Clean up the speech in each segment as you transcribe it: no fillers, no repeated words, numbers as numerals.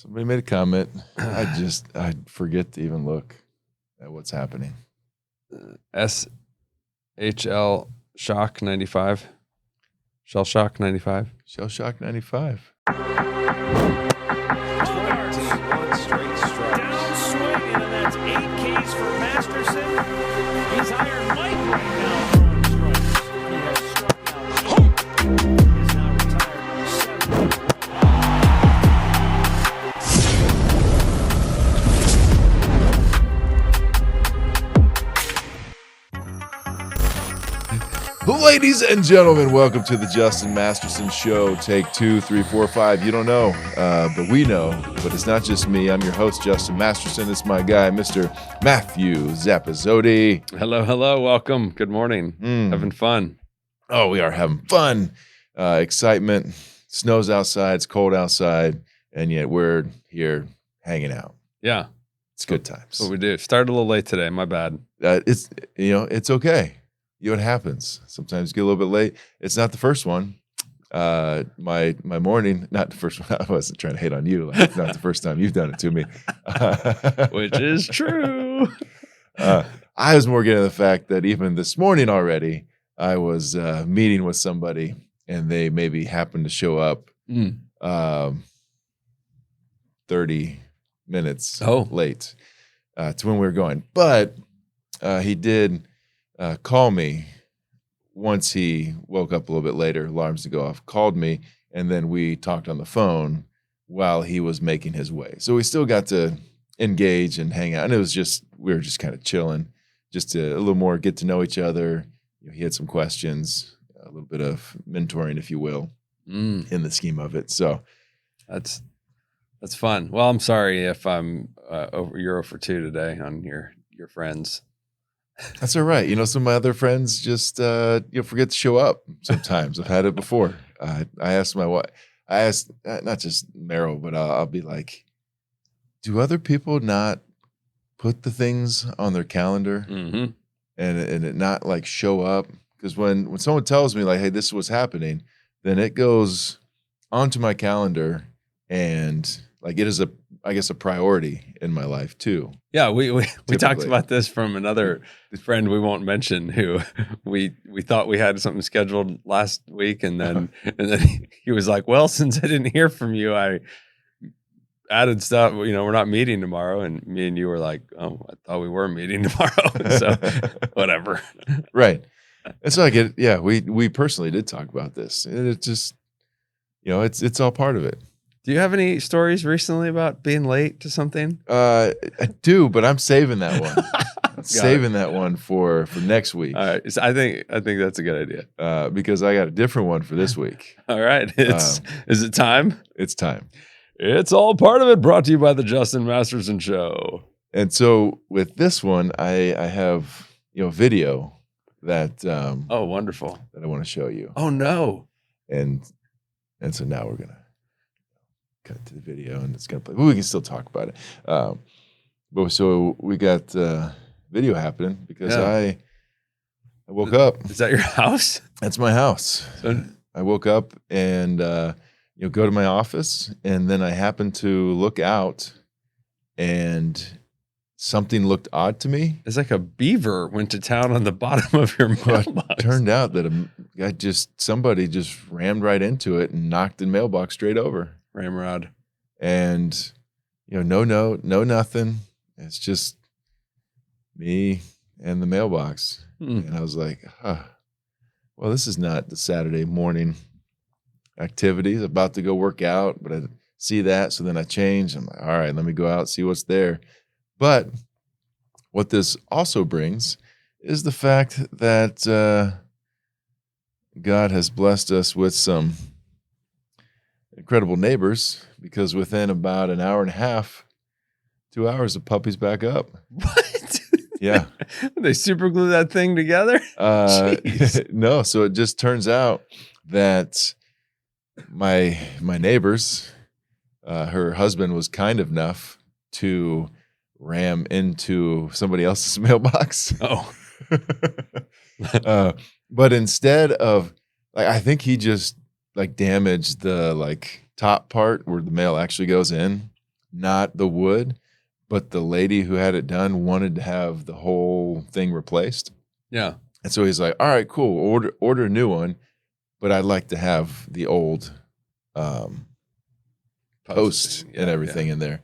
Somebody made a comment. I forget to even look at what's happening. SHL Shock 95. Shell Shock 95. Shell Shock 95. Straight strikes. Down swing, and that's 8 Ks for Masterson. He's Iron Mike right now throwing strikes. He has struck out 8. He is now retired with 7. Ladies and gentlemen, welcome to the Justin Masterson Show. Take 2, 3, 4, 5. You don't know, but we know. But it's not just me. I'm your host, Justin Masterson. It's my guy, Mr. Matthew Zappizotti. Hello, hello. Welcome. Good morning. Having fun. Oh, we are having fun. Excitement. Snow's outside. It's cold outside. And yet we're here hanging out. Yeah. It's good times. That's what we do. Started a little late today. My bad. It's okay. You know what happens. Sometimes you get a little bit late. It's not the first one. My morning, not the first one. I wasn't trying to hate on you. Like, it's not the first time you've done it to me. Which is true. I was more getting the fact that even this morning already, I was meeting with somebody and they maybe happened to show up 30 minutes late to when we were going. But he did call me once he woke up a little bit later, alarms to go off, called me, and then we talked on the phone while he was making his way. So we still got to engage and hang out. And it was just, we were just kind of chilling, just to a little more get to know each other. He had some questions, a little bit of mentoring, if you will, in the scheme of it. So that's fun. Well, I'm sorry if I'm you're 0 for 2 today on your friends. That's all right. Some of my other friends just forget to show up sometimes. I've had it before. I asked my wife, not just Meryl, but I'll be like, do other people not put the things on their calendar and it not like show up? Because when someone tells me like, hey, this is what's happening, then it goes onto my calendar and like it is a priority in my life too. Yeah, we talked about this from another friend we won't mention who we thought we had something scheduled last week, and then he was like, "Well, since I didn't hear from you, I added stuff. We're not meeting tomorrow." And me and you were like, "Oh, I thought we were meeting tomorrow." So whatever. Right. And so I get it. Yeah, we personally did talk about this. It's just it's all part of it. Do you have any stories recently about being late to something? I do, but I'm saving that one. That one for next week. All right. So I think that's a good idea. Because I got a different one for this week. All right. Is it time? It's time. It's all part of it, brought to you by the Justin Masterson Show. And so with this one, I have video that oh, wonderful, that I want to show you. Oh no. And so now we're gonna cut to the video and it's gonna play. But we can still talk about it. But so we got video happening because I woke up. Is that your house? That's my house. So, I woke up and go to my office, and then I happened to look out, and something looked odd to me. It's like a beaver went to town on the bottom of your mailbox. It turned out that somebody just rammed right into it and knocked the mailbox straight over. Ramrod. And no note, no nothing. It's just me and the mailbox. And I was like, well, this is not the Saturday morning activities. About to go work out, but I see that. So then I changed. I'm like, all right, let me go out, see what's there. But what this also brings is the fact that God has blessed us with some incredible neighbors, because within about an hour and a half, 2 hours, the puppy's back up. What? Yeah. They super glue that thing together? No. So it just turns out that my neighbors, her husband was kind enough to ram into somebody else's mailbox. Oh. But instead of I think he just damaged the top part where the mail actually goes in. not the wood, but the lady who had it done wanted to have the whole thing replaced. Yeah. And so he's like, all right, cool. Order a new one, but I'd like to have the old post and everything in there.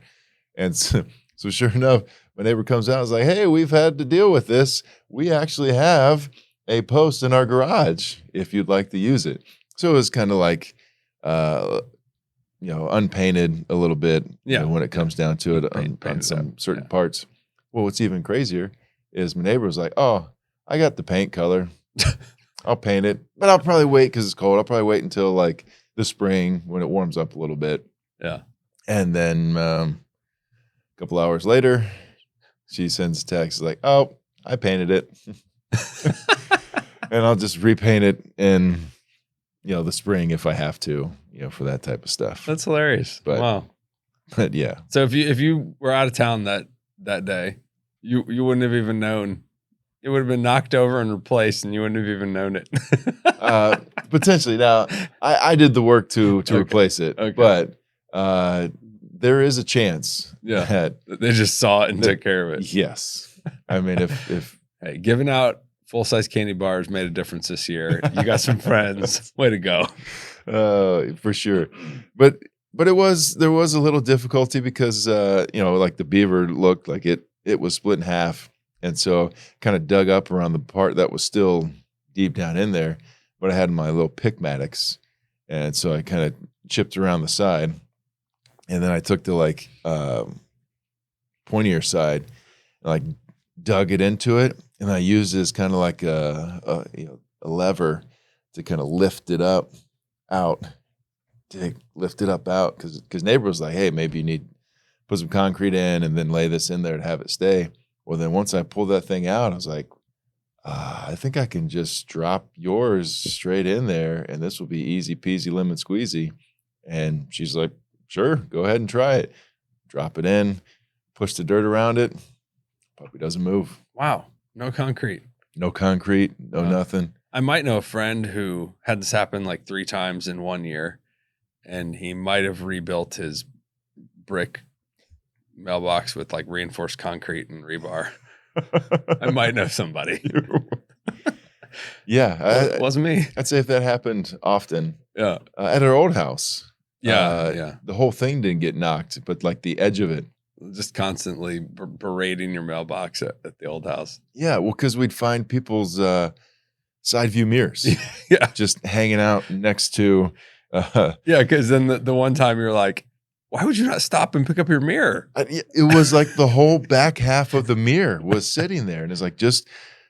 And so sure enough, my neighbor comes out and is like, hey, we've had to deal with this. We actually have a post in our garage if you'd like to use it. So it was kind of like, unpainted a little bit when it comes down to it on some certain parts. Well, what's even crazier is my neighbor was like, oh, I got the paint color. I'll paint it, but I'll probably wait because it's cold. I'll probably wait until like the spring when it warms up a little bit. Yeah. And then a couple hours later, she sends a text like, oh, I painted it. And I'll just repaint it in, the spring if I have to, for that type of stuff. That's hilarious. Wow. But yeah. So if you were out of town that day, you wouldn't have even known. It would have been knocked over and replaced, and you wouldn't have even known it. Potentially. Now, I did the work to replace it, but there is a chance that they just saw it and took care of it. Yes. I mean, if hey, giving out full-size candy bars made a difference this year. You got some friends. Way to go. For sure. But there was a little difficulty because, like the beaver looked like it was split in half. And so kind of dug up around the part that was still deep down in there. But I had my little pickmatics. And so I kind of chipped around the side. And then I took the pointier side and like dug it into it. And I used it as kind of like a lever to kind of lift it up out. Because neighbor was like, hey, maybe you need to put some concrete in and then lay this in there to have it stay. Well, then once I pulled that thing out, I was like, I think I can just drop yours straight in there and this will be easy peasy lemon squeezy. And she's like, sure, go ahead and try it. Drop it in, push the dirt around it. Puppy doesn't move. Wow. No concrete. No concrete, no nothing. I might know a friend who had this happen like 3 times in 1 year, and he might have rebuilt his brick mailbox with like reinforced concrete and rebar. I might know somebody. Yeah. It wasn't me. I'd say if that happened often. Yeah. At our old house. Yeah. The whole thing didn't get knocked, but like the edge of it. Just constantly berating your mailbox at the old house. Yeah. Well, because we'd find people's side view mirrors. Yeah. Just hanging out next to. Yeah. Because then the one time you're like, why would you not stop and pick up your mirror? It was like the whole back half of the mirror was sitting there. And it's like,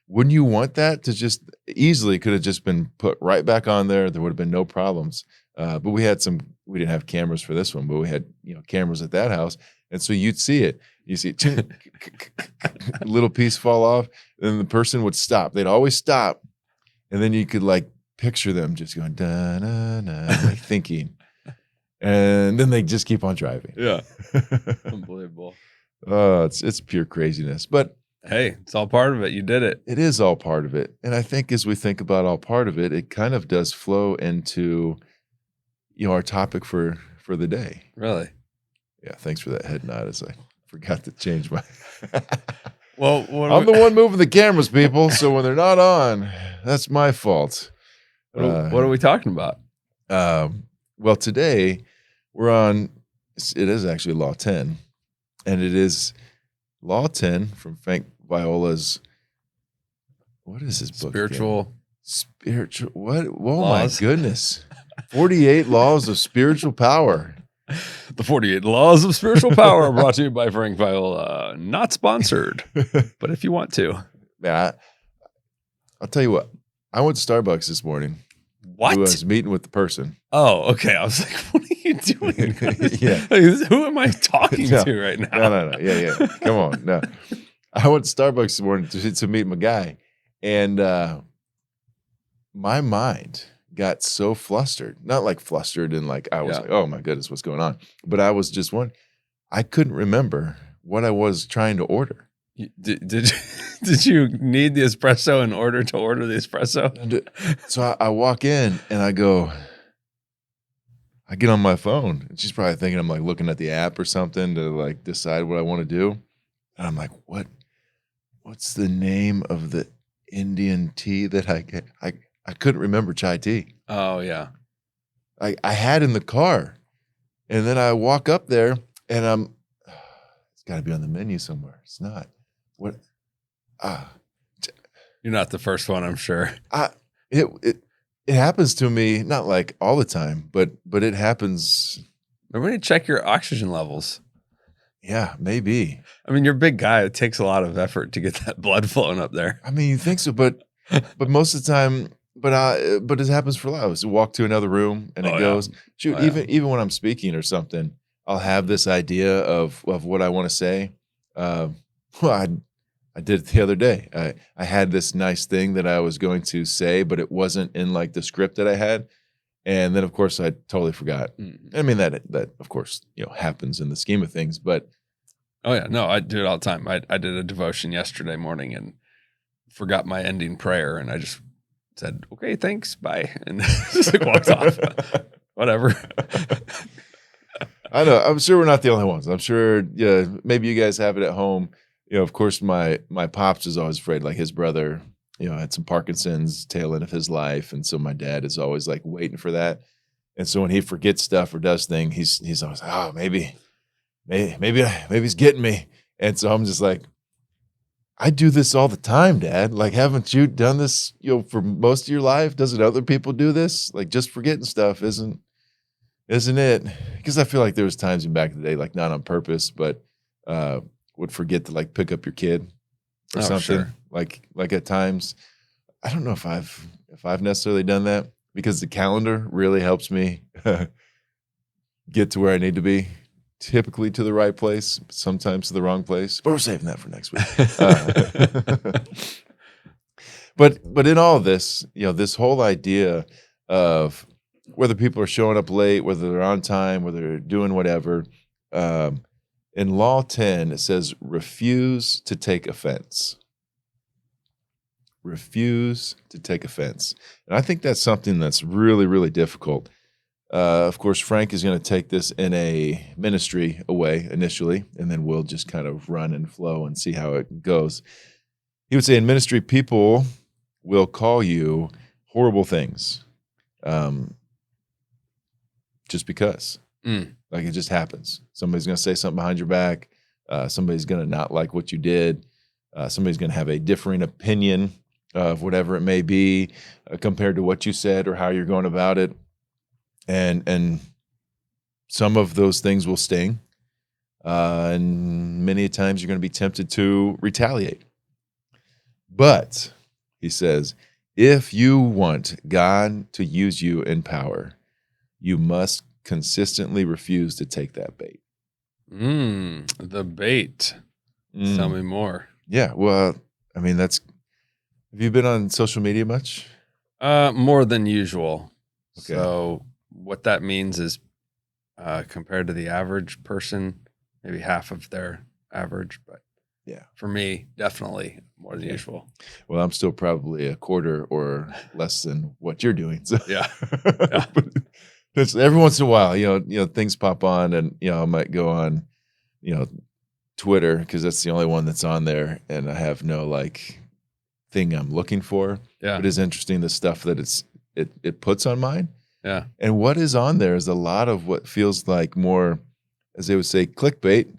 wouldn't you want that to just easily could have just been put right back on there? There would have been no problems. But we didn't have cameras for this one, but we had, cameras at that house. And so you'd see it. You see it, little piece fall off. Then the person would stop. They'd always stop. And then you could like picture them just going, da, na, na, like thinking. And then they just keep on driving. Yeah. Unbelievable. Oh, it's pure craziness. But hey, it's all part of it. You did it. It is all part of it. And I think as we think about all part of it, it kind of does flow into, our topic for the day. Really? Yeah. Thanks for that head nod as I forgot to change my. Well, I'm the one moving the cameras, people. So when they're not on, that's my fault. What are we talking about? Well, today we're on, it is actually Law 10, and it is Law 10 from Frank Viola's, what is his book? Spiritual, what? Oh laws. My goodness. 48 Laws of Spiritual Power. The 48 Laws of Spiritual Power brought to you by Frank Viola. Not sponsored, but if you want to. Yeah, I'll tell you what. I went to Starbucks this morning. What? I was meeting with the person. Oh, okay. I was like, what are you doing? Yeah. Who am I talking to right now? No. Yeah. Come on. No. I went to Starbucks this morning to meet my guy. And my mind got so flustered. Not like flustered and like I was like, oh my goodness, what's going on? But I was just I couldn't remember what I was trying to order. Did you need the espresso in order to order the espresso? So I walk in and I go, I get on my phone, and she's probably thinking I'm like looking at the app or something to like decide what I want to do. And I'm like, what's the name of the Indian tea that I get? I couldn't remember chai tea. Oh yeah. I had in the car, and then I walk up there, and it's got to be on the menu somewhere. It's not. What? You're not the first one, I'm sure. It happens to me, not like all the time, but it happens. Remember to check your oxygen levels. Yeah, maybe. I mean, you're a big guy. It takes a lot of effort to get that blood flowing up there. I mean, you think so, but most of the time, but it happens for a lot. I walk to another room and it goes. Shoot, even when I'm speaking or something, I'll have this idea of what I want to say. Well, I did it the other day. I had this nice thing that I was going to say, but it wasn't in like the script that I had. And then of course I totally forgot. I mean, that of course, happens in the scheme of things, but. Oh yeah. No, I do it all the time. I did a devotion yesterday morning and forgot my ending prayer. And I just said, okay, thanks. Bye. And just like walked off. Whatever. I know. I'm sure we're not the only ones. I'm sure, maybe you guys have it at home. Of course, my pops is always afraid, like his brother, had some Parkinson's tail end of his life. And so my dad is always like waiting for that. And so when he forgets stuff or does things, he's always like, oh, maybe he's getting me. And so I'm just like, I do this all the time, Dad. Like, haven't you done this, for most of your life? Doesn't other people do this? Like, just forgetting stuff isn't it? Because I feel like there was times back in the day, like not on purpose, but would forget to like pick up your kid or something. Sure. Like at times, I don't know if I've necessarily done that, because the calendar really helps me get to where I need to be. Typically to the right place, sometimes to the wrong place. But we're saving that for next week. But in all of this, this whole idea of whether people are showing up late, whether they're on time, whether they're doing whatever, in Law 10, it says, refuse to take offense. Refuse to take offense. And I think that's something that's really, really difficult. Of course, Frank is going to take this in a ministry way initially, and then we'll just kind of run and flow and see how it goes. He would say in ministry, people will call you horrible things just because. Like it just happens. Somebody's going to say something behind your back. Somebody's going to not like what you did. Somebody's going to have a differing opinion of whatever it may be compared to what you said or how you're going about it. And some of those things will sting. And many times you're going to be tempted to retaliate. But, he says, if you want God to use you in power, you must consistently refuse to take that bait. The bait. Tell me more. Yeah, well, I mean, have you been on social media much? More than usual. Okay. So what that means is compared to the average person, maybe half of their average, but yeah, for me, definitely more than usual. Well, I'm still probably a quarter or less than what you're doing. So. Yeah. But every once in a while, things pop on, and I might go on, Twitter, because that's the only one that's on there, and I have no like thing I'm looking for. Yeah, it is interesting the stuff that it puts on mine. Yeah, and what is on there is a lot of what feels like more, as they would say, clickbait,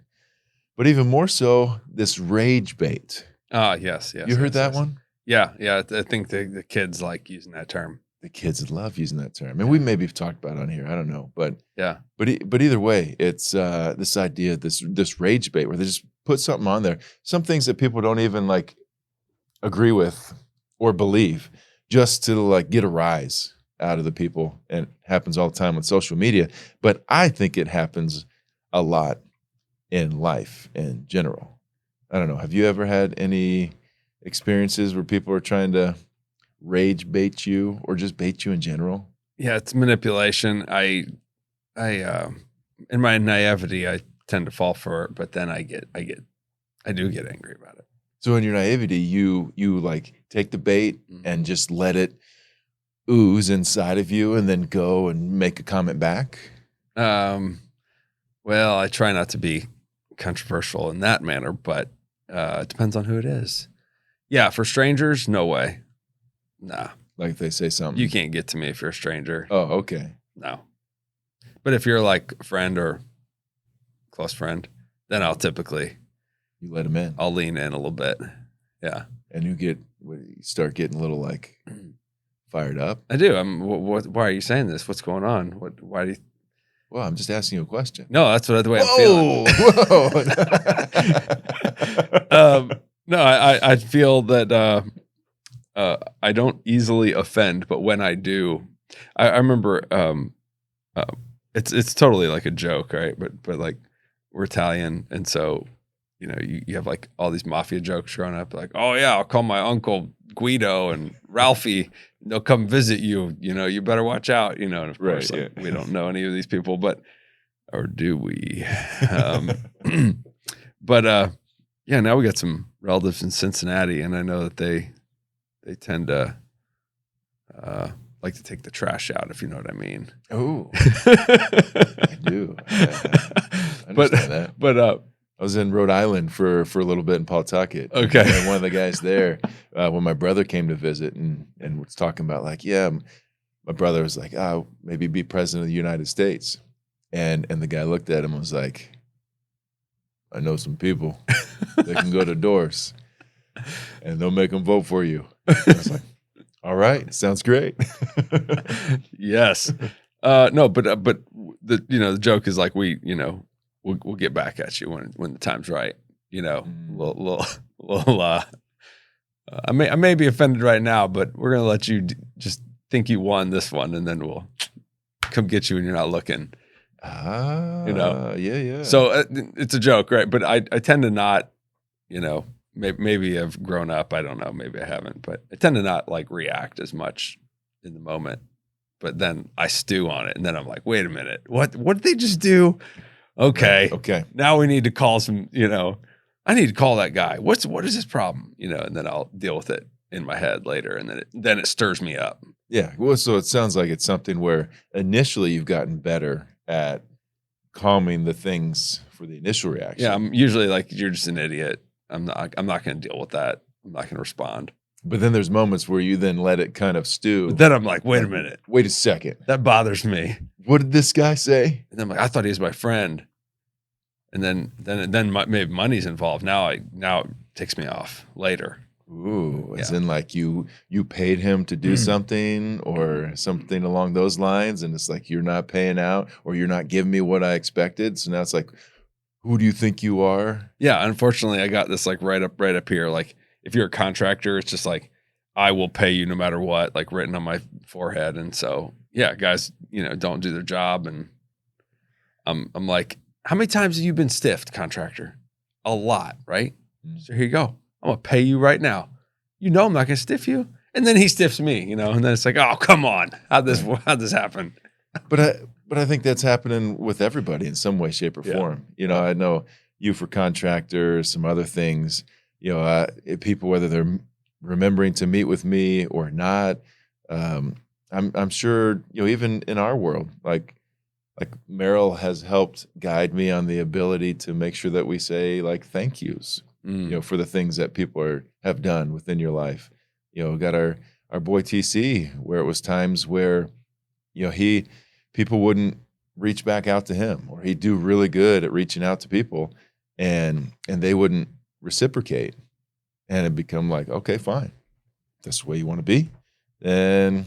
but even more so this rage bait. Yes. You heard that one? Yeah. I think the kids like using that term. The kids love using that term, and we maybe have talked about it on here. I don't know, but yeah. But either way, it's this idea, this rage bait, where they just put something on there, some things that people don't even like agree with or believe, just to like get a rise out of the people. And it happens all the time on social media. But I think it happens a lot in life in general. I don't know. Have you ever had any experiences where people are trying to rage bait you, or just bait you in general? Yeah, it's manipulation. I in my naivety, I tend to fall for it, but then I do get angry about it. So in your naivety, you like take the bait and just let it ooze inside of you, and then go and make a comment back? Well, I try not to be controversial in that manner, but it depends on who it is. Yeah, for strangers, no way. Nah. Like if they say something. You can't get to me if you're a stranger. Oh, okay. No. But if you're like a friend or close friend, then I'll typically You let them in. I'll lean in a little bit. Yeah. And you start getting a little like fired up. I do. Why are you saying this? What's going on? Why do you Well, I'm just asking you a question. No, that's the way I'm feeling. Whoa. No, I feel that I don't easily offend, but when I do, I remember it's totally like a joke, right? But like we're Italian, and so you have like all these mafia jokes growing up, like, oh yeah, I'll call my uncle Guido and Ralphie, and they'll come visit you. You better watch out. And of course, Right, we don't know any of these people, or do we? But yeah, now we got some relatives in Cincinnati, and I know that they tend to like to take the trash out, if you know what I mean. Oh, I do. I understand that. But I was in Rhode Island for a little bit in Pawtucket. Okay. And one of the guys there, when my brother came to visit and was talking about like, yeah, my brother was like, maybe be president of the United States. And the guy looked at him and was like, I know some people that can go to doors and they'll make them vote for you. I was like, all right, sounds great. Yes. No, but the joke is like we'll get back at you when the time's right. I may be offended right now, but we're gonna let you just think you won this one, and then we'll come get you when you're not looking. Yeah. So it's a joke, right? But I tend to not, maybe I've grown up. I don't know. Maybe I haven't, but I tend to not like react as much in the moment. But then I stew on it, and then I'm like, wait a minute, what did they just do? Okay. Okay. Now we need to call some, I need to call that guy. What is his problem? And then I'll deal with it in my head later. And then it stirs me up. Yeah. Well, so it sounds like it's something where initially you've gotten better at calming the things for the initial reaction. Yeah. I'm usually like, you're just an idiot. I'm not going to deal with that. I'm not going to respond. But then there's moments where you then let it kind of stew. But then I'm like, wait a minute. Wait a second. That bothers me. What did this guy say? And then I'm like, I thought he was my friend. And then maybe money's involved. Now it ticks me off later. Ooh, as in like you paid him to do something or something along those lines, and it's like you're not paying out or you're not giving me what I expected. So now it's like, who do you think you are? Yeah, unfortunately, I got this like right up here. Like if you're a contractor, it's just like I will pay you no matter what, like written on my forehead. And so yeah, guys, don't do their job, and I'm like, how many times have you been stiffed, contractor? A lot, right? So here you go. I'm going to pay you right now. I'm not going to stiff you. And then he stiffs me, and then it's like, oh, come on. How'd this happen? But I think that's happening with everybody in some way, shape, or form. I know you for contractors, some other things, people, whether they're remembering to meet with me or not. I'm sure, even in our world, like Merrill has helped guide me on the ability to make sure that we say like thank yous, for the things that people have done within your life. We got our boy TC, where it was times where, people wouldn't reach back out to him, or he'd do really good at reaching out to people, and they wouldn't reciprocate, and it'd become like, okay, fine, if that's the way you want to be, then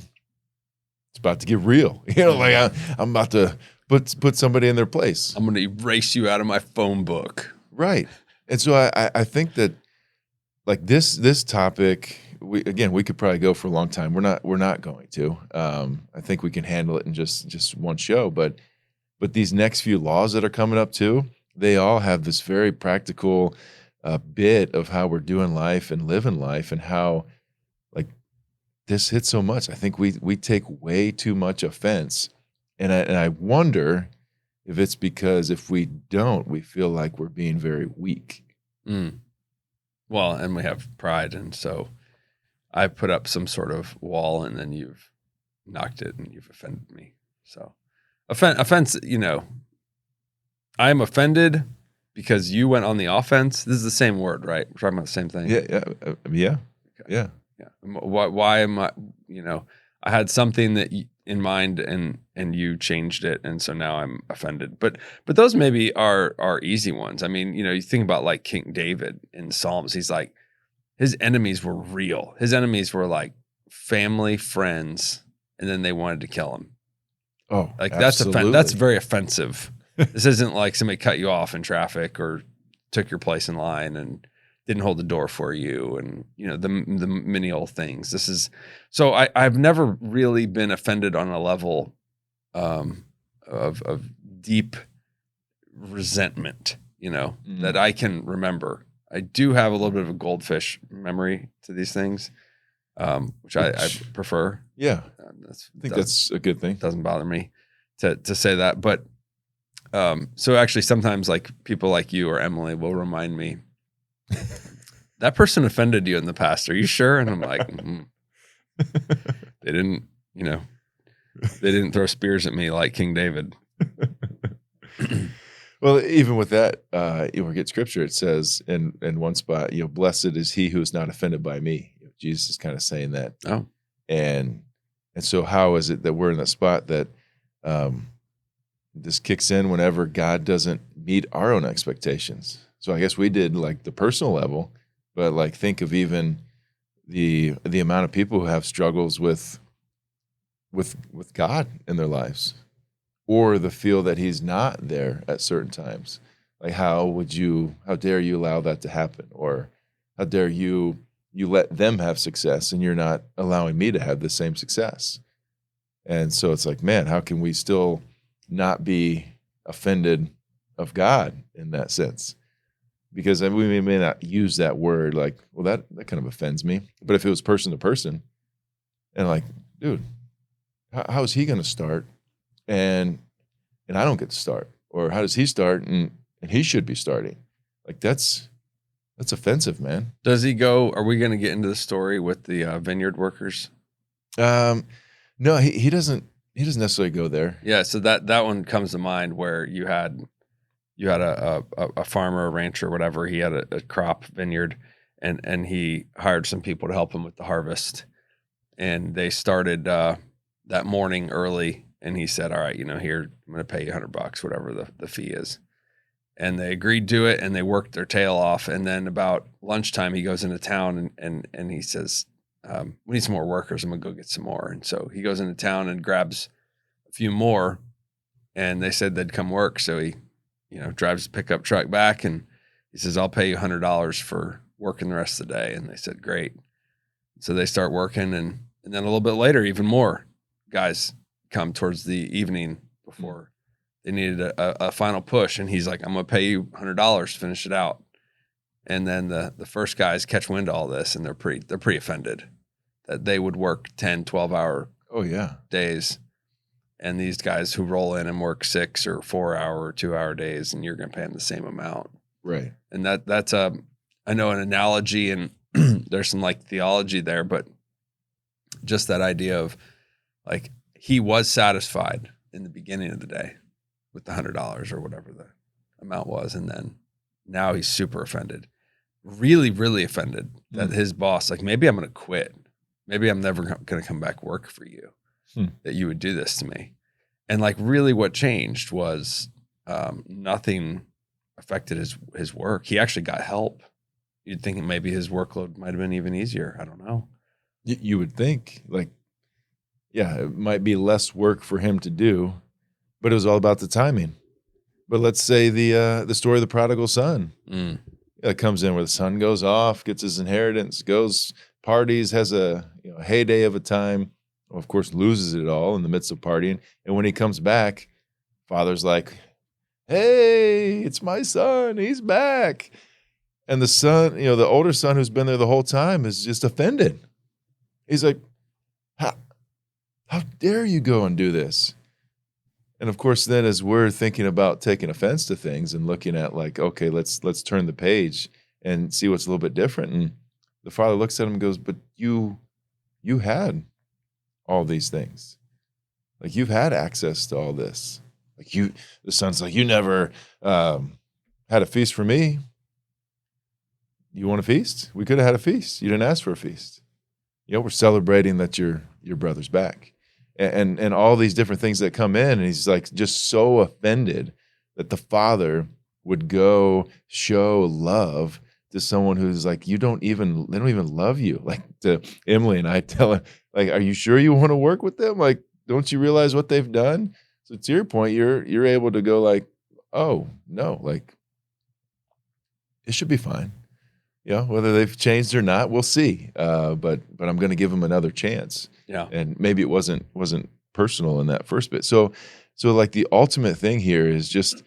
it's about to get real. Like I'm about to put somebody in their place. I'm going to erase you out of my phone book. Right. And so I think that like this topic, we could probably go for a long time. We're not going to. I think we can handle it in just one show. But these next few laws that are coming up too, they all have this very practical bit of how we're doing life and living life, and how like this hits so much. I think we take way too much offense, and I wonder if it's because if we don't, we feel like we're being very weak. Well, and we have pride, and so I put up some sort of wall, and then you've knocked it, and you've offended me. So offense, I am offended because you went on the offense. This is the same word, right? We're talking about the same thing. Yeah. Yeah. Why am I, I had something that in mind and you changed it. And so now I'm offended, but those maybe are easy ones. I mean, you think about like King David in Psalms, he's like, his enemies were real. His enemies were like family, friends, and then they wanted to kill him. Oh, like absolutely. that's very offensive. This isn't like somebody cut you off in traffic or took your place in line and didn't hold the door for you, and the many old things. This is so I've never really been offended on a level of deep resentment, that I can remember. I do have a little bit of a goldfish memory to these things, which I prefer. Yeah, I think that's a good thing. Doesn't bother me to say that, but so actually sometimes like people like you or Emily will remind me, that person offended you in the past. Are you sure? And I'm like, they didn't, they didn't throw spears at me like King David. Well, even with that, we get scripture. It says in one spot, blessed is he who is not offended by me. Jesus is kind of saying that. Oh, and so how is it that we're in the spot that this kicks in whenever God doesn't meet our own expectations? So I guess we did like the personal level, but like think of even the amount of people who have struggles with God in their lives, or the feel that he's not there at certain times. Like how dare you allow that to happen? Or how dare you let them have success and you're not allowing me to have the same success? And so it's like, man, how can we still not be offended of God in that sense? Because we may not use that word like, well, that kind of offends me. But if it was person to person, and like, dude, how is he going to start? And I don't get to start. Or how does he start? And he should be starting. Like that's offensive, man. Does he go? Are we going to get into the story with the vineyard workers? No, he doesn't. He doesn't necessarily go there. Yeah, so that one comes to mind where you had a farmer, a rancher, whatever. He had a crop vineyard, and he hired some people to help him with the harvest. And they started that morning early, and he said, "All right, here I'm going to pay you $100, whatever the fee is." And they agreed to it, and they worked their tail off. And then about lunchtime, he goes into town and he says, "We need some more workers. I'm gonna go get some more." And so he goes into town and grabs a few more, and they said they'd come work. So he, drives his pickup truck back, and he says, "I'll pay you $100 for working the rest of the day." And they said, "Great." So they start working, and then a little bit later, even more guys come towards the evening before they needed a final push. And he's like, "I'm gonna pay you $100 to finish it out." And then the first guys catch wind of all this, and they're pretty offended that they would work 10, 12-hour days. And these guys who roll in and work 6 or 4-hour or 2-hour days, and you're going to pay them the same amount. Right. And that's I know an analogy, and there's some like theology there, but just that idea of like, he was satisfied in the beginning of the day with the $100 or whatever the amount was. And then now he's super offended, really, really offended that his boss, like, maybe I'm going to quit. Maybe I'm never going to come back work for you, that you would do this to me. And like, really what changed was nothing affected his work. He actually got help. You'd think maybe his workload might've been even easier. I don't know. You would think, like, yeah, it might be less work for him to do, but it was all about the timing. But let's say the story of the prodigal son. It comes in where the son goes off, gets his inheritance, goes parties, has a heyday of a time. Of course, loses it all in the midst of partying. And when he comes back, father's like, "Hey, it's my son. He's back." And the son, the older son who's been there the whole time is just offended. He's like, how dare you go and do this? And of course, then as we're thinking about taking offense to things and looking at like, okay, let's turn the page and see what's a little bit different. And the father looks at him and goes, "But you had all these things. Like, you've had access to all this. Like, the son's like, you never had a feast for me. You want a feast? We could have had a feast. You didn't ask for a feast. We're celebrating that your brother's back. And all these different things that come in. And he's like just so offended that the father would go show love to someone who's like, they don't even love you. Like, to Emily and I tell her, like, are you sure you want to work with them? Like, don't you realize what they've done? So to your point, you're able to go like, oh no, like, it should be fine. Whether they've changed or not, we'll see. But I'm going to give them another chance. Yeah. And maybe it wasn't personal in that first bit. So like, the ultimate thing here is just,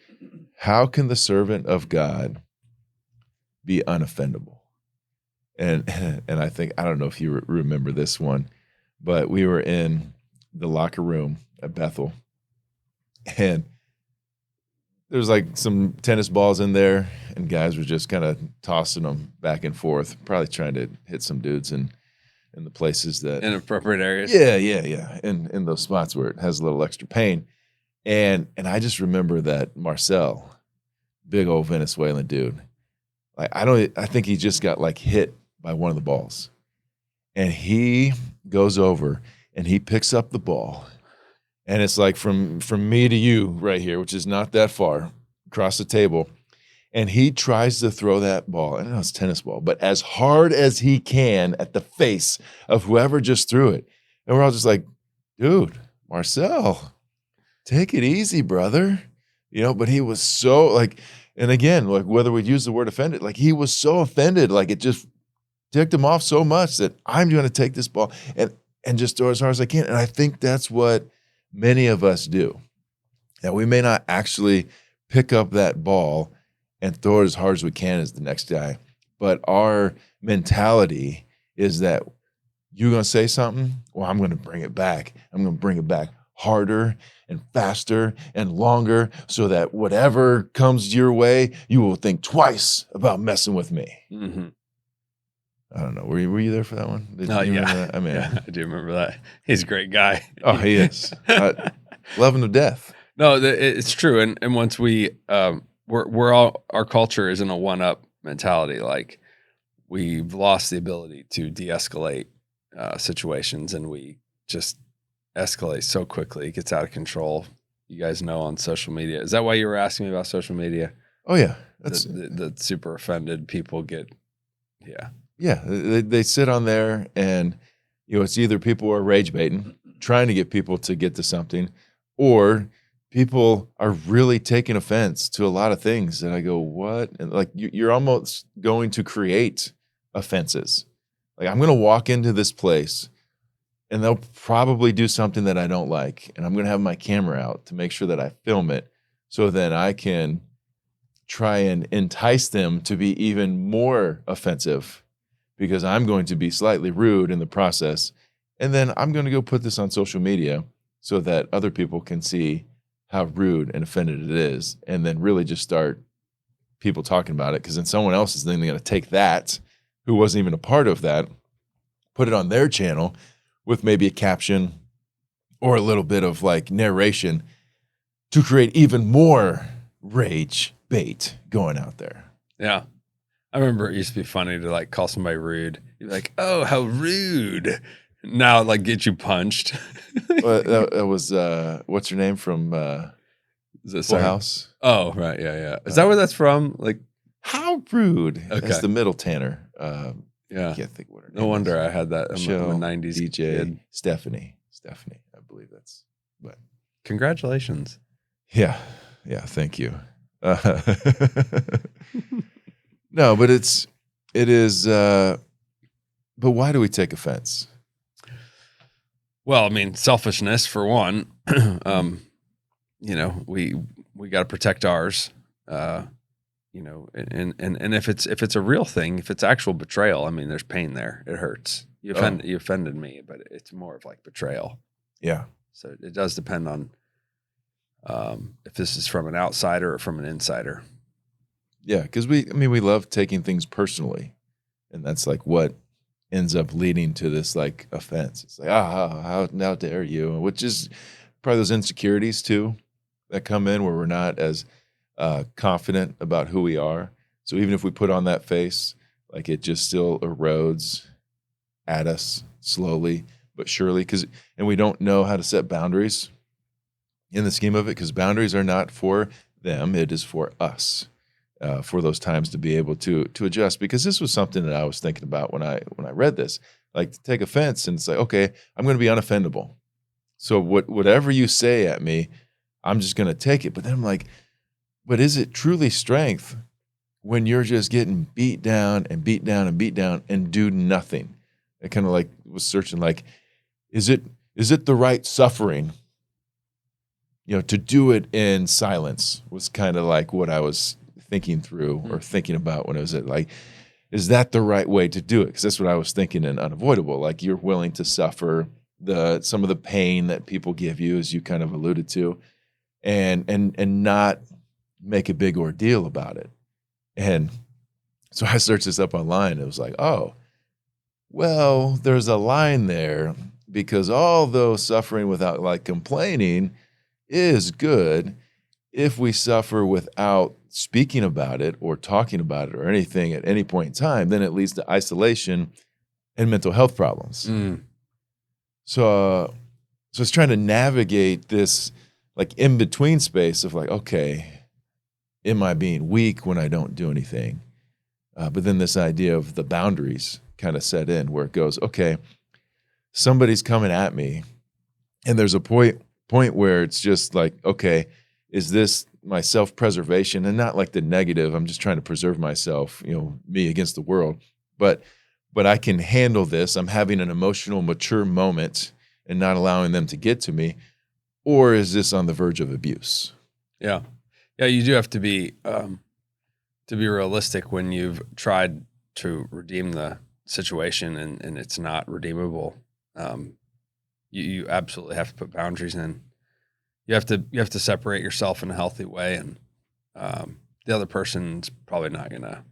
how can the servant of God be unoffendable? And I think, I don't know if you remember this one, but we were in the locker room at Bethel, and there's like some tennis balls in there, and guys were just kind of tossing them back and forth, probably trying to hit some dudes in the places that inappropriate areas. Yeah. In those spots where it has a little extra pain. And I just remember that Marcel, big old Venezuelan dude, like, I think he just got like hit by one of the balls, and he goes over and he picks up the ball, and it's like from me to you right here, which is not that far across the table. And he tries to throw that ball, and I know it's a tennis ball, but as hard as he can at the face of whoever just threw it. And we're all just like, dude, Marcel, take it easy, brother. But he was so like, and again, like, whether we'd use the word offended, like, he was so offended, like, it just ticked him off so much that I'm going to take this ball and just throw as hard as I can. And I think that's what many of us do. That we may not actually pick up that ball and throw it as hard as we can as the next guy, but our mentality is that you're going to say something, well, I'm going to bring it back. I'm going to bring it back harder and faster and longer, so that whatever comes your way, you will think twice about messing with me. Mm-hmm. I don't know. Were you there for that one? Yeah. I mean, I do remember that. He's a great guy. Oh, he is. Love him to death. No, it's true. And once we're all, our culture is in a one-up mentality. Like, we've lost the ability to de-escalate situations, and we just escalate so quickly. It gets out of control. You guys know, on social media. Is that why you were asking me about social media? Oh, yeah. That's the super offended people get, yeah. Yeah, they sit on there, and it's either people are rage baiting, trying to get people to get to something, or people are really taking offense to a lot of things. And I go, what? And like, you're almost going to create offenses. Like, I'm going to walk into this place, and they'll probably do something that I don't like, and I'm going to have my camera out to make sure that I film it, so that I can try and entice them to be even more offensive, because I'm going to be slightly rude in the process. And then I'm going to go put this on social media so that other people can see how rude and offended it is, and then really just start people talking about it. Because then someone else is then going to take that, who wasn't even a part of that, put it on their channel with maybe a caption or a little bit of like narration to create even more rage bait going out there. Yeah. I remember it used to be funny to like call somebody rude. You'd be like, oh, how rude. Now it like get you punched. Well, that was, what's her name from Full House? Oh, right. Yeah. Is that where that's from? Like, how rude. Okay. That's the middle Tanner. Yeah. I can't think what her name No wonder is. I had that. I'm a 90s DJ kid. Stephanie, I believe that's. But Congratulations. yeah, thank you. No, but it is. But why do we take offense? Well, I mean, selfishness for one. We got to protect ours. And if it's a real thing, if it's actual betrayal, I mean, there's pain there. It hurts. You offended me, but it's more of like betrayal. Yeah. So it does depend on if this is from an outsider or from an insider. Yeah, because we love taking things personally, and that's like what ends up leading to this like offense. It's like, how dare you? Which is probably those insecurities too that come in where we're not as confident about who we are. So even if we put on that face, like it just still erodes at us slowly but surely, and we don't know how to set boundaries in the scheme of it, because boundaries are not for them, it is for us, for those times to be able to adjust. Because this was something that I was thinking about when I read this, like to take offense and say, okay, I'm going to be unoffendable. So whatever you say at me, I'm just going to take it. But then I'm like, but is it truly strength when you're just getting beat down and beat down and beat down and do nothing? I kind of like was searching, like, is it the right suffering, to do it in silence, was kind of like what I was thinking through or thinking about when I was like, is that the right way to do it? Because that's what I was thinking in Unavoidable. Like, you're willing to suffer some of the pain that people give you, as you kind of alluded to, and not make a big ordeal about it. And so I searched this up online. It was like, oh, well, there's a line there, because although suffering without like complaining is good, if we suffer without speaking about it or talking about it or anything at any point in time, then it leads to isolation and mental health problems. So it's trying to navigate this like in between space of like, okay, am I being weak when I don't do anything? But then this idea of the boundaries kind of set in, where it goes, okay, somebody's coming at me, and there's a point where it's just like, okay, is this my self-preservation? And not like the negative, I'm just trying to preserve myself, me against the world. But I can handle this. I'm having an emotional, mature moment and not allowing them to get to me. Or is this on the verge of abuse? Yeah. Yeah, you do have to be realistic when you've tried to redeem the situation and it's not redeemable. You absolutely have to put boundaries in. You have to separate yourself in a healthy way, and the other person's probably not going to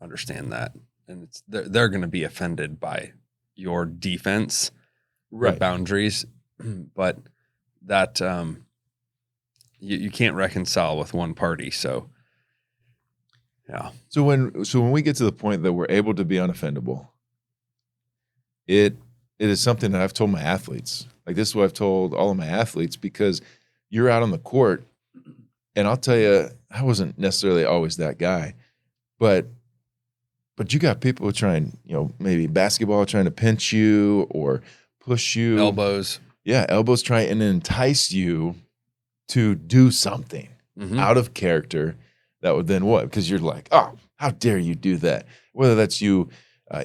understand that, and they're going to be offended by your defense, right? Boundaries, but that you can't reconcile with one party. So, yeah. So when we get to the point that we're able to be unoffendable, it is something that I've told my athletes. Like, this is what I've told all of my athletes, because you're out on the court, and I'll tell you, I wasn't necessarily always that guy, but you got people trying, maybe basketball trying to pinch you or push you. Elbows. Yeah, elbows trying and entice you to do something out of character that would then what? Because you're like, oh, how dare you do that? Whether that's you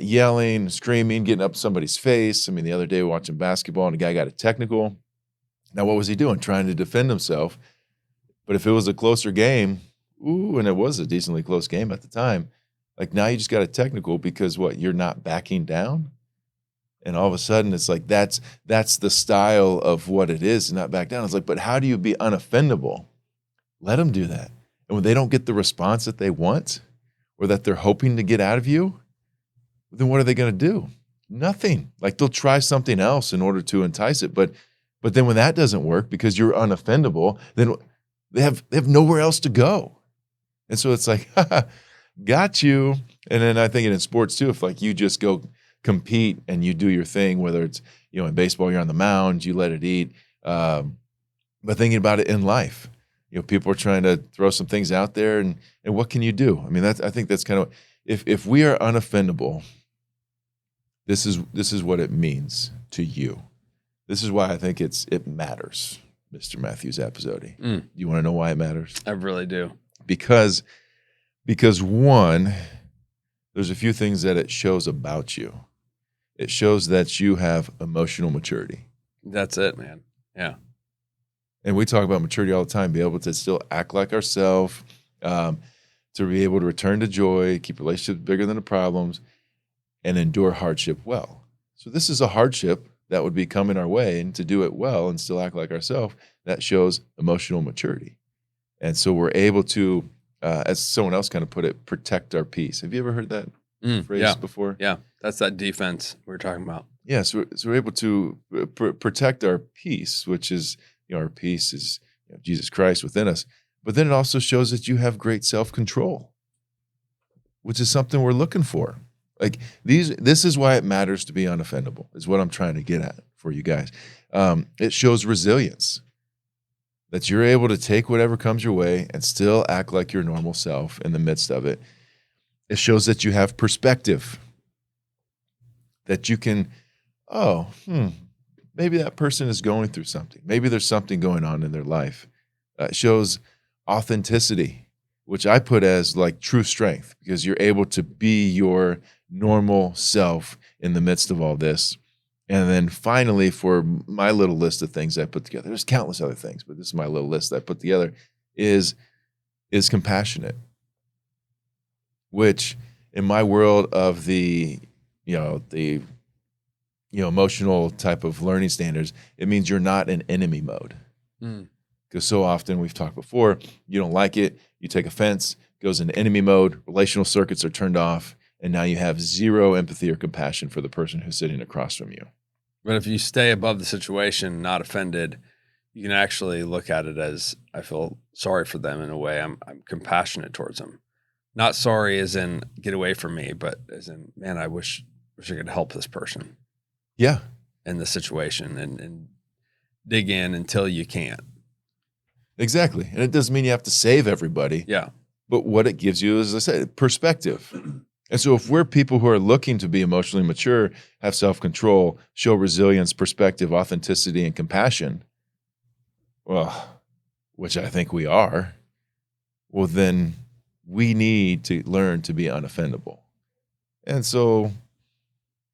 yelling, screaming, getting up somebody's face. I mean, the other day we were watching basketball and a guy got a technical. Now, what was he doing? Trying to defend himself. But if it was a closer game, and it was a decently close game at the time, like, now you just got a technical because what? You're not backing down? And all of a sudden it's like, that's the style of what it is to not back down. It's like, but how do you be unoffendable? Let them do that. And when they don't get the response that they want or that they're hoping to get out of you, then what are they going to do? Nothing. Like, they'll try something else in order to entice it. But then when that doesn't work because you're unoffendable, then they have nowhere else to go. And so it's like, got you. And then I think in sports too, if like you just go compete and you do your thing, whether it's, in baseball, you're on the mound, you let it eat. But thinking about it in life, people are trying to throw some things out there, and what can you do? I mean, I think that's kind of, if we are unoffendable, this is what it means to you. This is why I think it matters, Mr. Matthews Appisotti. Do you want to know why it matters? I really do. Because one, there's a few things that it shows about you. It shows that you have emotional maturity. That's it, man. Yeah. And we talk about maturity all the time, be able to still act like ourselves, to be able to return to joy, keep relationships bigger than the problems, and endure hardship well. So this is a hardship that would be coming our way, and to do it well and still act like ourselves, that shows emotional maturity. And so we're able to, as someone else kind of put it, protect our peace. Have you ever heard that phrase before? Yeah, that's that defense we were talking about. Yeah, so we're able to protect our peace, which is our peace is Jesus Christ within us. But then it also shows that you have great self-control, which is something we're looking for. Like this is why it matters to be unoffendable, is what I'm trying to get at for you guys. It shows resilience, that you're able to take whatever comes your way and still act like your normal self in the midst of it. It shows that you have perspective, that you can, maybe that person is going through something. Maybe there's something going on in their life. It shows authenticity, which I put as like true strength, because you're able to be your normal self in the midst of all this. And then finally, for my little list of things I put together, there's countless other things, but this is my little list that I put together, is compassionate, which in my world of the emotional type of learning standards, it means you're not in enemy mode. Because so often, we've talked before, you don't like it, you take offense, goes into enemy mode, relational circuits are turned off, and now you have zero empathy or compassion for the person who's sitting across from you. But if you stay above the situation, not offended, you can actually look at it as, I feel sorry for them in a way. I'm compassionate towards them. Not sorry as in get away from me, but as in, man, I wish I could help this person. Yeah. In the situation and dig in until you can't. Exactly. And it doesn't mean you have to save everybody. Yeah. But what it gives you is, as I said, perspective. And so if we're people who are looking to be emotionally mature, have self-control, show resilience, perspective, authenticity, and compassion, well, which I think we are, well, then we need to learn to be unoffendable. And so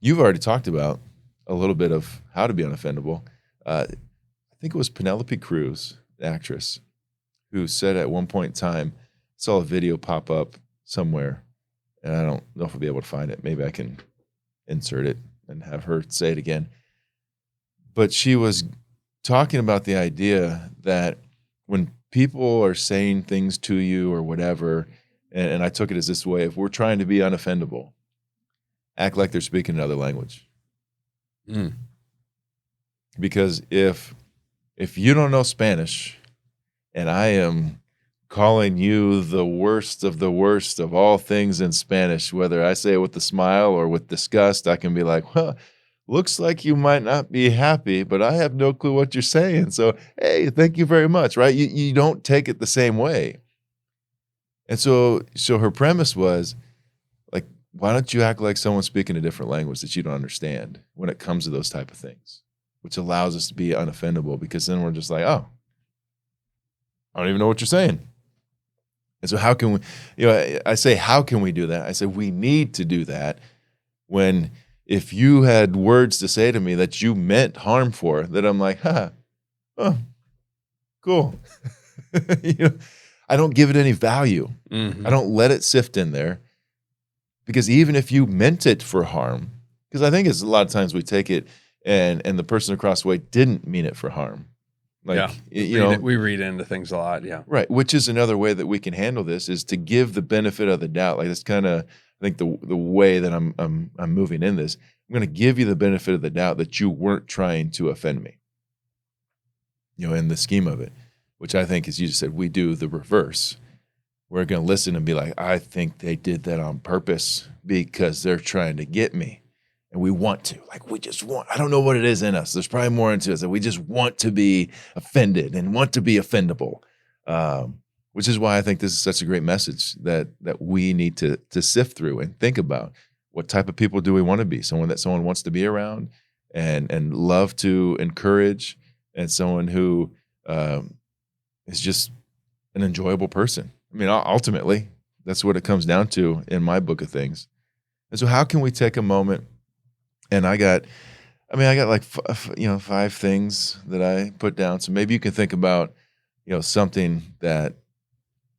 you've already talked about a little bit of how to be unoffendable. I think it was Penelope Cruz, the actress, who said at one point in time, saw a video pop up somewhere, and I don't know if I'll be able to find it. Maybe I can insert it and have her say it again. But she was talking about the idea that when people are saying things to you or whatever, and I took it as this way, if we're trying to be unoffendable, act like they're speaking another language. Because if you don't know Spanish and I am calling you the worst of all things in Spanish, whether I say it with a smile or with disgust, I can be like, well, looks like you might not be happy, but I have no clue what you're saying. So, hey, thank you very much, right? You don't take it the same way. And so her premise was, like, why don't you act like someone speaking a different language that you don't understand when it comes to those type of things, which allows us to be unoffendable, because then we're just like, oh, I don't even know what you're saying. And so how can we, I say, how can we do that? I say, we need to do that when, if you had words to say to me that you meant harm for, that I'm like, oh, cool. I don't give it any value. I don't let it sift in there, because even if you meant it for harm, because I think it's a lot of times we take it and the person across the way didn't mean it for harm. Like, we read into things a lot. Yeah. Right. Which is another way that we can handle this, is to give the benefit of the doubt. Like, that's kind of, I think, the way that I'm moving in this. I'm going to give you the benefit of the doubt that you weren't trying to offend me, in the scheme of it, which I think, as you just said, we do the reverse. We're going to listen and be like, I think they did that on purpose because they're trying to get me. And we want to, we just want, I don't know what it is in us. There's probably more into us that we just want to be offended and want to be offendable, which is why I think this is such a great message that we need to sift through and think about. What type of people do we want to be? Someone that someone wants to be around and love to encourage, and someone who is just an enjoyable person. I mean, ultimately, that's what it comes down to in my book of things. And so how can we take a moment? And I got like 5 things that I put down. So maybe you can think about, something that,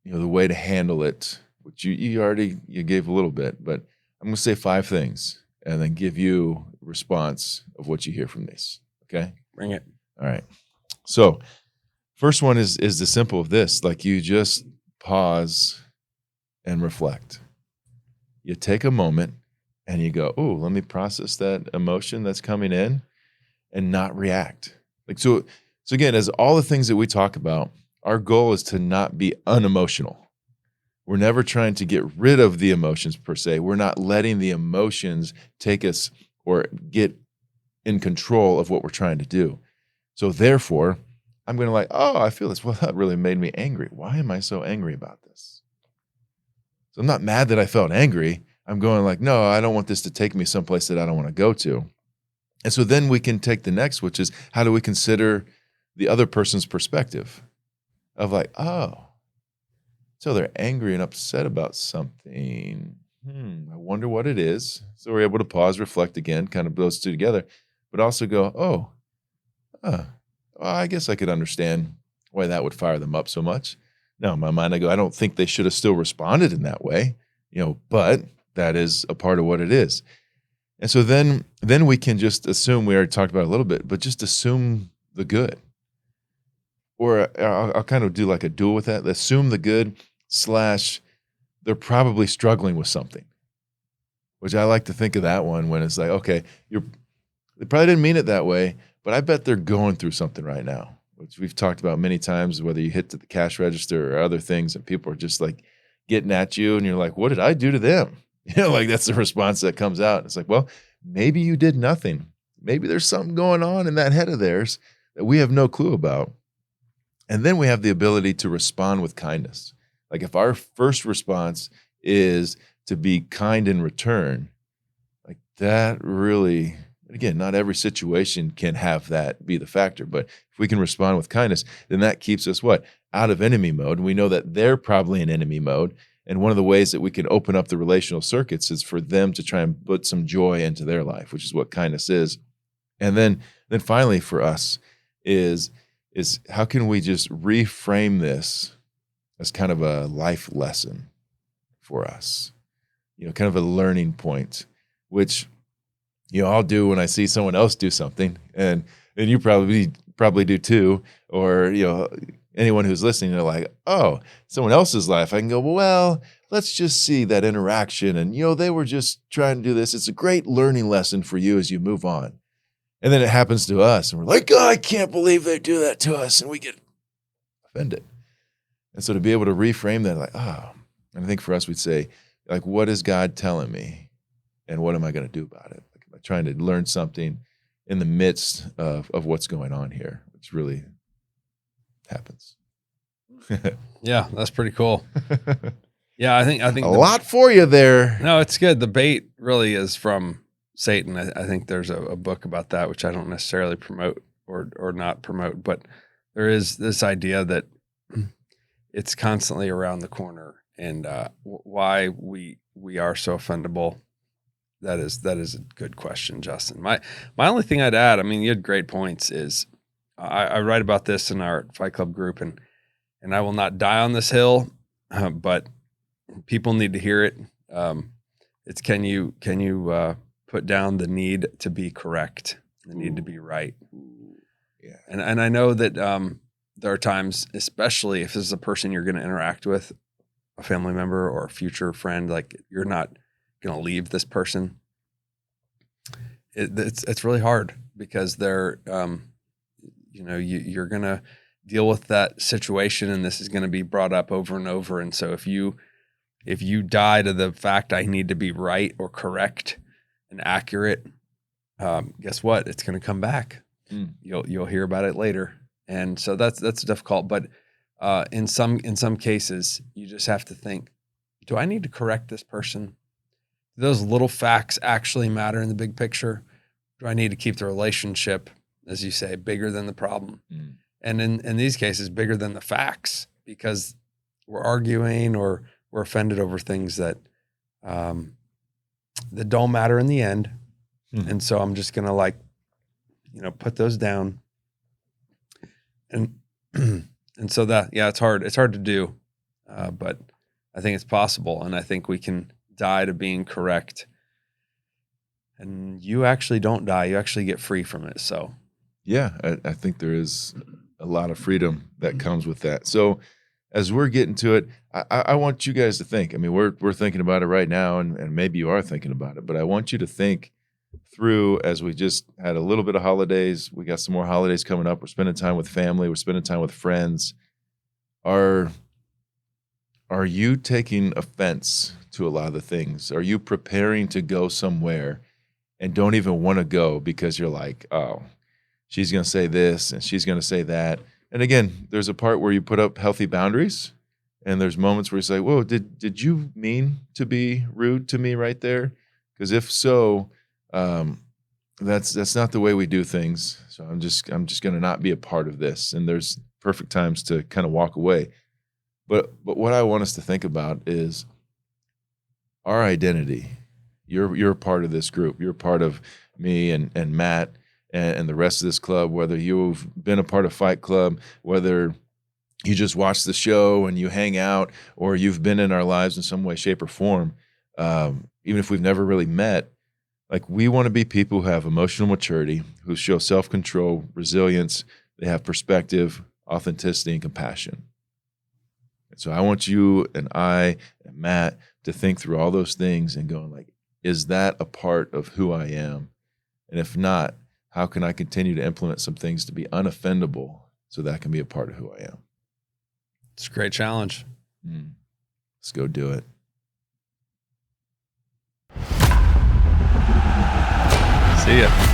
the way to handle it, which you gave a little bit, but I'm going to say 5 things and then give you a response of what you hear from these. Okay? Bring it. All right. So first one is the simple of this. Like, you just pause and reflect. You take a moment and you go, oh, let me process that emotion that's coming in and not react. Like, so So again, as all the things that we talk about, our goal is to not be unemotional. We're never trying to get rid of the emotions per se. We're not letting the emotions take us or get in control of what we're trying to do. So therefore, I'm going to like, oh, I feel this. Well, that really made me angry. Why am I so angry about this? So I'm not mad that I felt angry. I'm going like, no, I don't want this to take me someplace that I don't want to go to. And so then we can take the next, which is how do we consider the other person's perspective of like, oh, so they're angry and upset about something. I wonder what it is. So we're able to pause, reflect again, kind of those two together, but also go, well, I guess I could understand why that would fire them up so much. Now, in my mind, I go, I don't think they should have still responded in that way, but that is a part of what it is. And so then we can just assume, we already talked about it a little bit, but just assume the good. Or I'll kind of do like a duel with that. Assume the good / they're probably struggling with something, which I like to think of that one when it's like, okay, they probably didn't mean it that way, but I bet they're going through something right now, which we've talked about many times, whether you hit the cash register or other things, and people are just like getting at you and you're like, what did I do to them? Like that's the response that comes out. It's like, well, maybe you did nothing. Maybe there's something going on in that head of theirs that we have no clue about. And then we have the ability to respond with kindness. Like if our first response is to be kind in return, like that really, again, not every situation can have that be the factor, but if we can respond with kindness, then that keeps us what? Out of enemy mode. And we know that they're probably in enemy mode. And one of the ways that we can open up the relational circuits is for them to try and put some joy into their life, which is what kindness is. And then finally for us is how can we just reframe this as kind of a life lesson for us, kind of a learning point, which, I'll do when I see someone else do something, and you probably do too, or, anyone who's listening, they're like, oh, someone else's life. I can go, well, let's just see that interaction. And, they were just trying to do this. It's a great learning lesson for you as you move on. And then it happens to us and we're like, oh, I can't believe they do that to us. And we get offended. And so to be able to reframe that, like, oh, and I think for us, we'd say, like, what is God telling me? And what am I going to do about it? Like, am I trying to learn something in the midst of what's going on here, which really happens. Yeah, that's pretty cool. Yeah, I think a lot for you there. No, it's good. The bait really is from Satan. I think there's a book about that, which I don't necessarily promote or not promote, but there is this idea that it's constantly around the corner, and why we are so offendable. That is a good question, Justin. My only thing I'd add, I mean, you had great points, is I write about this in our Fight Club group, and I will not die on this hill, but people need to hear it. It's can you put down the need to be correct, the need to be right. Yeah. And I know that there are times, especially if this is a person you're going to interact with, a family member or a future friend, like you're not going to leave this person. It's really hard because they're, you're going to deal with that situation, and this is going to be brought up over and over. And so if you die to the fact I need to be right or correct and accurate, guess what? It's going to come back. You'll hear about it later. And so that's difficult. But in some cases, you just have to think, do I need to correct this person? Do those little facts actually matter in the big picture? Do I need to keep the relationship, as you say, bigger than the problem? And in these cases, bigger than the facts, because we're arguing or we're offended over things that that don't matter in the end. And so I'm just going to put those down. And so that, yeah, it's hard to do, but I think it's possible. And I think we can die to being correct, and you actually don't die. You actually get free from it. So yeah, I think there is a lot of freedom that comes with that. So as we're getting to it, I want you guys to think. I mean, we're thinking about it right now, and maybe you are thinking about it, but I want you to think through, as we just had a little bit of holidays, we got some more holidays coming up. We're spending time with family. We're spending time with friends. Are you taking offense to a lot of the things? Are you preparing to go somewhere and don't even want to go because you're like, oh, she's going to say this and she's going to say that? And again, there's a part where you put up healthy boundaries, and there's moments where you say, whoa, did you mean to be rude to me right there? Because if so, that's not the way we do things. So I'm just going to not be a part of this. And there's perfect times to kind of walk away. But what I want us to think about is our identity. You're a part of this group. You're part of me and Matt and the rest of this club, whether you've been a part of Fight Club, whether you just watch the show and you hang out, or you've been in our lives in some way, shape, or form, even if we've never really met. Like, we want to be people who have emotional maturity, who show self-control, resilience, they have perspective, authenticity, and compassion. And so I want you and I and Matt to think through all those things and going like, is that a part of who I am? And if not, how can I continue to implement some things to be unoffendable so that can be a part of who I am? It's a great challenge. Let's go do it. See ya.